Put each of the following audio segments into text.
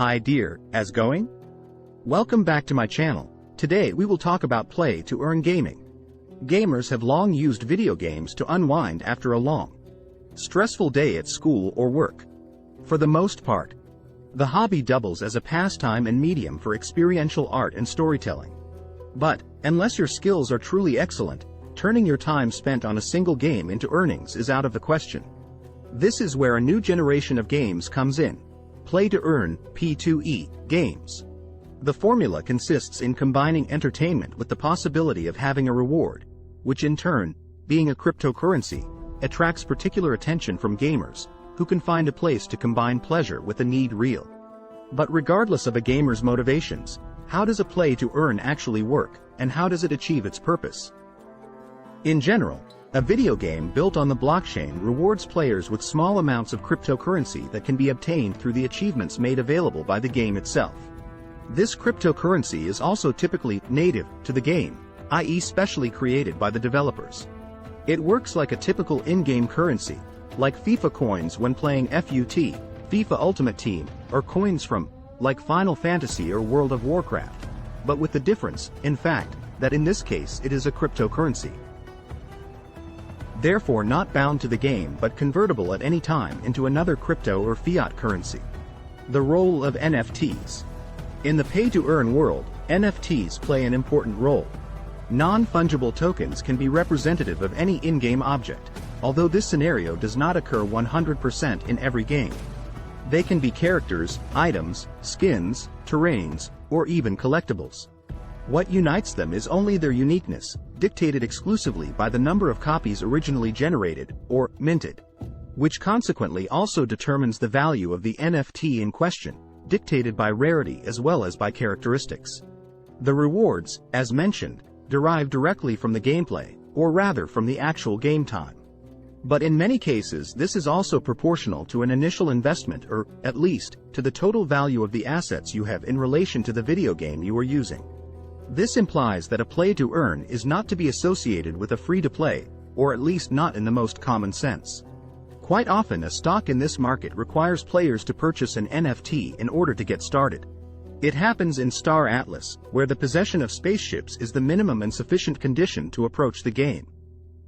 Hi dear, as going? Welcome back to my channel. Today we will talk about play to earn gaming. Gamers have long used video games to unwind after a long, stressful day at school or work. For the most part, the hobby doubles as a pastime and medium for experiential art and storytelling. But, unless your skills are truly excellent, turning your time spent on a single game into earnings is out of the question. This is where a new generation of games comes in. Play to earn, P2E, games. The formula consists in combining entertainment with the possibility of having a reward, which in turn, being a cryptocurrency, attracts particular attention from gamers, who can find a place to combine pleasure with the need real. But regardless of a gamer's motivations, how does a play to earn actually work, and how does it achieve its purpose? In general, a video game built on the blockchain rewards players with small amounts of cryptocurrency that can be obtained through the achievements made available by the game itself. This cryptocurrency is also typically native to the game, i.e. specially created by the developers. It works like a typical in-game currency, like FIFA coins when playing FUT, FIFA Ultimate Team, or coins from, like Final Fantasy or World of Warcraft, but with the difference, in fact, that in this case it is a cryptocurrency. Therefore not bound to the game but convertible at any time into another crypto or fiat currency. The role of NFTs. In the pay-to-earn world, NFTs play an important role. Non-fungible tokens can be representative of any in-game object, although this scenario does not occur 100% in every game. They can be characters, items, skins, terrains, or even collectibles. What unites them is only their uniqueness, dictated exclusively by the number of copies originally generated, or minted, which consequently also determines the value of the NFT in question, dictated by rarity as well as by characteristics. The rewards, as mentioned, derive directly from the gameplay, or rather from the actual game time. But in many cases this is also proportional to an initial investment or, at least, to the total value of the assets you have in relation to the video game you are using. This implies that a play-to-earn is not to be associated with a free-to-play, or at least not in the most common sense. Quite often a stock in this market requires players to purchase an NFT in order to get started. It happens in Star Atlas, where the possession of spaceships is the minimum and sufficient condition to approach the game.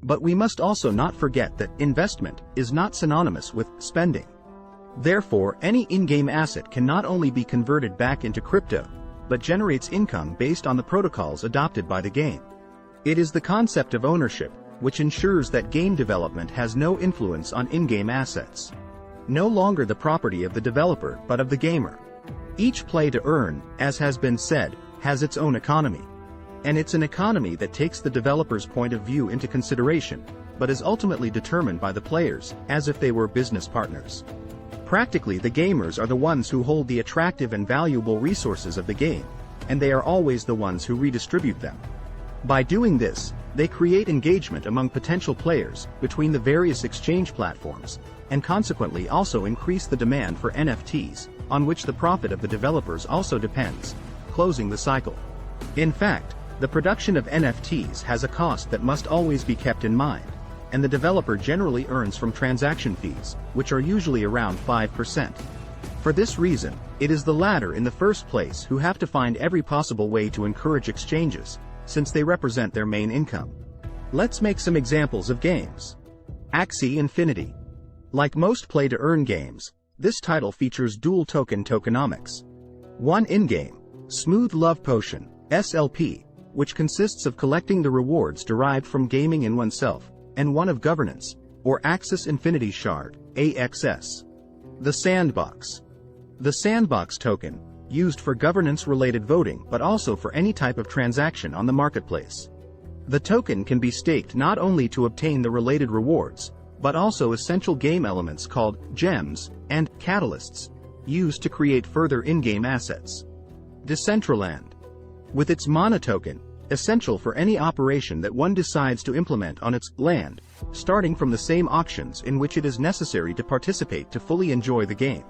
But we must also not forget that investment is not synonymous with spending. Therefore, any in-game asset can not only be converted back into crypto, but generates income based on the protocols adopted by the game. It is the concept of ownership, which ensures that game development has no influence on in-game assets. No longer the property of the developer but of the gamer. Each play to earn, as has been said, has its own economy. And it's an economy that takes the developer's point of view into consideration, but is ultimately determined by the players, as if they were business partners. Practically the gamers are the ones who hold the attractive and valuable resources of the game, and they are always the ones who redistribute them. By doing this, they create engagement among potential players between the various exchange platforms, and consequently also increase the demand for NFTs, on which the profit of the developers also depends, closing the cycle. In fact, the production of NFTs has a cost that must always be kept in mind, and the developer generally earns from transaction fees, which are usually around 5%. For this reason, it is the latter in the first place who have to find every possible way to encourage exchanges, since they represent their main income. Let's make some examples of games. Axie Infinity. Like most play-to-earn games, this title features dual token tokenomics. One in-game, Smooth Love Potion, SLP, which consists of collecting the rewards derived from gaming in oneself, and one of governance, or Axis Infinity Shard, AXS. The Sandbox. The Sandbox token, used for governance-related voting but also for any type of transaction on the marketplace. The token can be staked not only to obtain the related rewards, but also essential game elements called gems and catalysts, used to create further in-game assets. Decentraland. With its mana token, essential for any operation that one decides to implement on its land, starting from the same auctions in which it is necessary to participate to fully enjoy the game.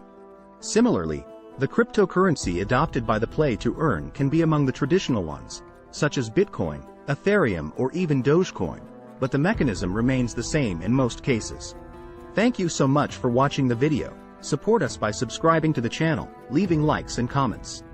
Similarly, the cryptocurrency adopted by the play to earn can be among the traditional ones, such as Bitcoin, Ethereum or even Dogecoin, but the mechanism remains the same in most cases. Thank you so much for watching the video. Support us by subscribing to the channel, leaving likes and comments.